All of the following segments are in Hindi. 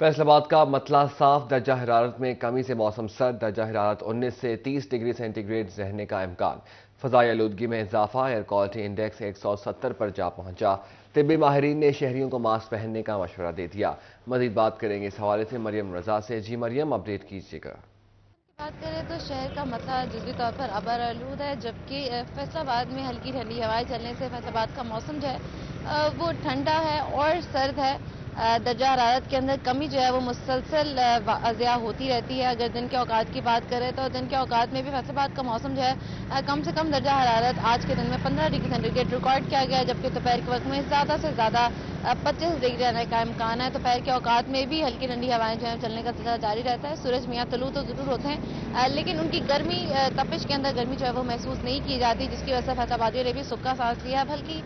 फैसलाबाद का मतला साफ, दर्जा हरारत में कमी से मौसम सर्द, दर्जा हरारत 19 से 30 डिग्री सेंटीग्रेड रहने का इम्कान। फ़ज़ाई आलूदगी में इजाफा, एयर क्वालिटी इंडेक्स 170 पर जा पहुंचा। तिब्बी माहिरीन ने शहरियों को मास्क पहनने का मशवरा दे दिया। मजीद बात करेंगे इस हवाले से मरियम रजा से। जी मरियम, अपडेट कीजिएगा। बात करें तो शहर का मतला जुज़वी तौर पर आबादआलूद है, जबकि फैसलाबाद में हल्की ठंडी हवाएं चलने से फैसलाबाद का मौसम जो है वो ठंडा है और सर्द है। दर्जा हरारत के अंदर कमी जो है वो मुसलसल वाज़िया होती रहती है। अगर दिन के औकात की बात करें तो दिन के औकात में भी फैसलाबाद का मौसम जो है कम से कम दर्जा हरारत आज के दिन में 15 डिग्री सेंटीग्रेड रिकॉर्ड किया गया है, जबकि दोपहर के वक्त में ज़्यादा से ज़्यादा 25 डिग्री रहने का इम्कान है। दोपहर के औकात में भी हल्की ठंडी हवाएं जो है चलने का सिलसिला जारी रहता है। सूरज मियाँ तलू तो ज़रूर होते हैं, लेकिन उनकी गर्मी तपिश के अंदर गर्मी जो है वो महसूस नहीं की जाती, जिसकी वजह से फैसलाबादियों ने भी सूखा सांस लिया। बल्कि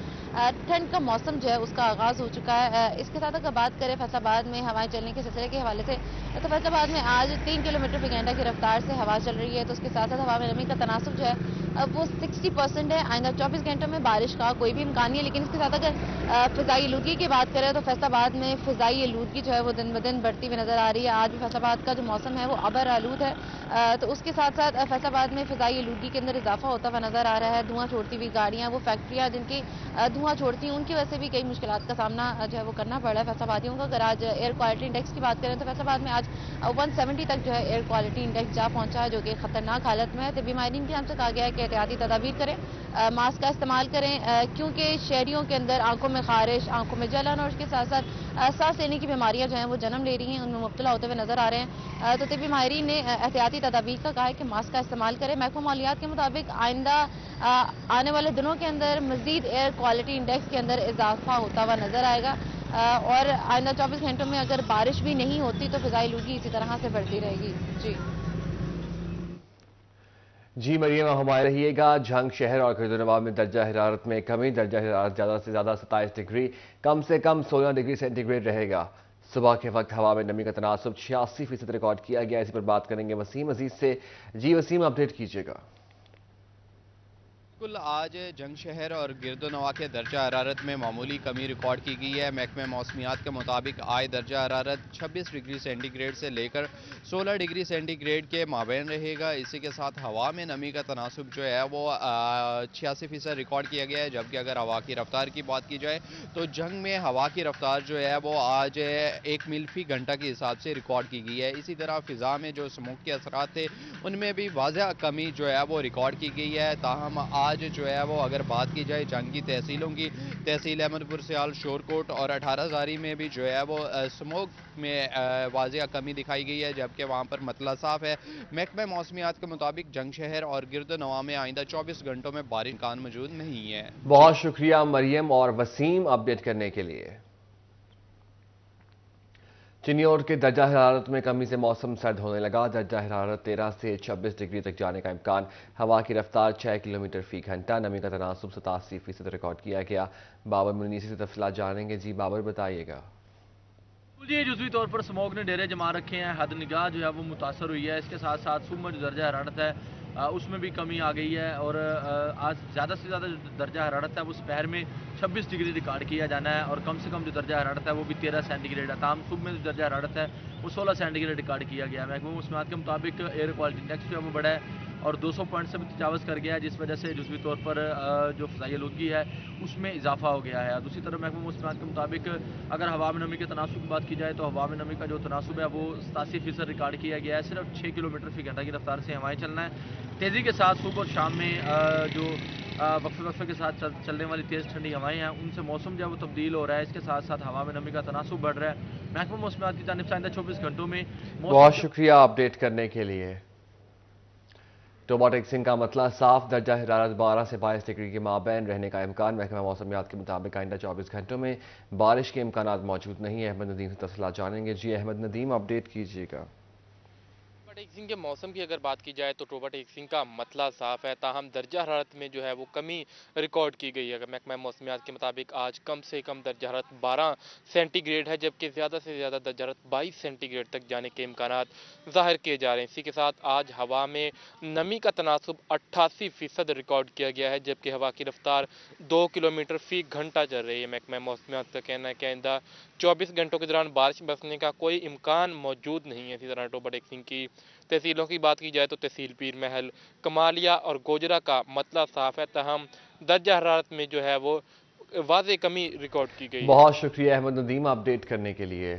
ठंड का मौसम जो है उसका आगाज़ हो चुका है। इसके साथ अगर बात करें फैसलाबाद में हवाएं चलने के सिलसिले के हवाले से, तो फैसलाबाद में आज 3 किलोमीटर फी घंटा की रफ्तार से हवा चल रही है। तो उसके साथ साथ हवा में नमी का तनासुब जो है वो 60% है। आइंदा 24 घंटों में बारिश का कोई भी इम्कान नहीं है। लेकिन इसके साथ अगर फ़िज़ाई आलूदगी की बात करें तो फैसलाबाद में फ़िज़ाई आलूदगी जो है वो दिन ब दिन बढ़ती हुई नज़र आ रही है। आज भी फैसलाबाद का जो मौसम है वो अबर आलूद है। तो उसके साथ साथ फैसलाबाद में फ़िज़ाई आलूदगी के अंदर इजाफा होता हुआ नज़र आ रहा है। धुआं छोड़ती हुई गाड़ियाँ, वो फैक्ट्रियाँ जिनकी धुआं छोड़ती हैं, उनकी वजह से भी कई मुश्किलात का सामना जो है वो करना पड़ रहा है फैसलाबादियों को। अगर आज एयर क्वालिटी इंडेक्स की बात करें तो फैसलाबाद में आज 170 तक जो है एयर क्वालिटी इंडेक्स जा पहुंचा है, जो कि खतरनाक हालत में है। तो बीमारी की हमसे कहा गया है कि एहतियाती तदाबीर करें, मास्क का इस्तेमाल करें, क्योंकि शहरियों के अंदर आंखों में खारिश, आंखों में जलन और उसके साथ साथ सांस लेने की बीमारियां जो हैं वो जन्म ले रही हैं, उनमें मुब्तला होते हुए नजर आ रहे हैं। तो तिब्बी माहिरीन ने एहतियाती तदाबीर का कहा है कि मास्क का इस्तेमाल करें। महकमा मालियात के मुताबिक आइंदा आने वाले दिनों के अंदर मजीद एयर क्वालिटी इंडेक्स के अंदर इजाफा होता हुआ नजर आएगा। और आइंदा 24 घंटों में अगर बारिश भी नहीं होती तो फ़िज़ाई आलूदगी इसी तरह से बढ़ती रहेगी। जी जी मरियम, हमारे रहिएगा। झंग शहर और गिरदोनवा में दर्जा हरारत में कमी, दर्जा हरारत ज़्यादा से ज़्यादा 27 डिग्री, कम से कम 16 डिग्री सेंटीग्रेड रहेगा। सुबह के वक्त हवा में नमी का तनासुब 86% रिकॉर्ड किया गया। इस पर बात करेंगे वसीम अजीज से। जी वसीम, अपडेट कीजिएगा। बिल्कुल, आज जंग शहर और गिरदोनवा के दर्जा हरारत में मामूली कमी रिकॉर्ड की गई है। महकमे मौसमियात के मुताबिक आज दर्जा हरारत 26 डिग्री सेंटीग्रेड से लेकर 16 डिग्री सेंटीग्रेड के माबैन रहेगा। इसी के साथ हवा में नमी का तनासुब जो है वो 86% रिकॉर्ड किया गया है। जबकि अगर हवा की रफ्तार की बात की जाए तो जंग में हवा की रफ्तार जो है वो आज 1 मील फी घंटा के हिसाब से रिकॉर्ड की गई है। इसी तरह फ़िज़ा में जो स्मोक के असरात थे उनमें भी वाज़ह कमी जो है वो रिकॉर्ड की गई है। ताहम आज जो है वो अगर बात की जाए जंग की तहसीलों की, तहसील अहमदपुर सियाल, शोरकोट और 18 में भी जो है वो स्मोक में वाज़ह कमी दिखाई गई है, जबकि वहाँ पर मतला साफ है। महकमे मौसमियात के मुताबिक जंग शहर और गिरदोनवा में आइंदा 24 घंटों में बारिश का इम्कान मौजूद नहीं है। जी। बहुत शुक्रिया मरियम और वसीम अपडेट करने के लिए। चिन्नौर के दर्जा हरारत में कमी से मौसम सर्द होने लगा। दर्जा हरारत 13 से 26 डिग्री तक जाने का इम्कान। हवा की रफ्तार 6 किलोमीटर फी घंटा। नमी का तनासुब 87% रिकॉर्ड किया गया। बाबर मुनीसी से तफसीलात जानेंगे। जी बाबर, बताइएगा। जी, जुज़वी तौर पर स्मॉग ने डेरे जमा रखे हैं। हद निगाह जो है वो मुतासर हुई है। इसके साथ साथ सुबह जो दर्जा हरारत है उसमें भी कमी आ गई है। और आज ज़्यादा से ज़्यादा जो दर्जा हरारत है वो दोपहर में 26 डिग्री रिकॉर्ड किया जाना है, और कम से कम जो दर्जा हरारत है वो भी 13 सेंटीग्रेड है। ताम सुबह में जो दर्जा हरारत है वो 16 सेंटीग्रेड रिकॉर्ड किया गया है। महकमा मौसमियात के मुताबिक एयर क्वालिटी इंडेक्स जो है वो बढ़ा है और 200 पॉइंट से भी तजावज़ कर गया है, जिस वजह से जुज़वी तौर पर जो फ़ज़ाई आलूदगी है उसमें इजाफा हो गया है। दूसरी तरफ महकमा मौसमियात के मुताबिक अगर हवा में नमी के तनासुब की बात की जाए तो हवा में नमी का जो तनासुब है वो 87% रिकॉर्ड किया गया है। सिर्फ 6 किलोमीटर फी घंटा की रफ्तार से हवाएं चलना है। तेज़ी के साथ सुबह और शाम में जो वक्फे वक्फे के साथ चलने वाली तेज़ ठंडी हवाएं हैं उनसे मौसम जो है वो तब्दील हो रहा है। इसके साथ साथ हवा में नमी का तनासुब बढ़ रहा है। महकमा मौसमियात की जानिब से आइंदा 24 घंटों में बहुत मौसम शुक्रिया अपडेट करने के लिए। टोबाटेक्सिन का मतला साफ, दर्जा हरारत 12 से 22 डिग्री के माबैन रहने का इम्कान। महकमा मौसमियात के मुताबिक आइंदा 24 घंटों में बारिश के इम्कान मौजूद नहीं है। अहमद नदीम से तफसीलात जानेंगे। जी अहमद नदीम, अपडेट कीजिएगा। टोबाटेक्सिन के मौसम की अगर बात की जाए तो टोबाटेक्सिन का मतला साफ है, ताहम दर्जा हरारत में जो है वो कमी रिकॉर्ड की गई है। महकमा मौसमियात के मुताबिक आज कम से कम दर्जा हरारत 12 सेंटीग्रेड है, जबकि ज़्यादा से ज़्यादा दर्जा हरारत 22 सेंटीग्रेड तक जाने के इम्कान ज़ाहिर किए जा रहे हैं। इसी के साथ आज हवा में नमी का तनासुब 88% रिकॉर्ड किया गया है, जबकि हवा की रफ्तार 2 किलोमीटर फी घंटा चल रही है। महकमा मौसमियात का कहना है कि आइंदा 24 घंटों के दौरान बारिश बरसने का कोई इम्कान मौजूद नहीं है। इसी तरह टोबा टेक सिंह की तहसीलों की बात की जाए तो तहसील पीर महल, कमालिया और गोजरा का मतला साफ है, तहम दर्जा हरारत में जो है वो वाज़े कमी रिकॉर्ड की गई है। बहुत शुक्रिया अहमद नदीम अपडेट करने के लिए।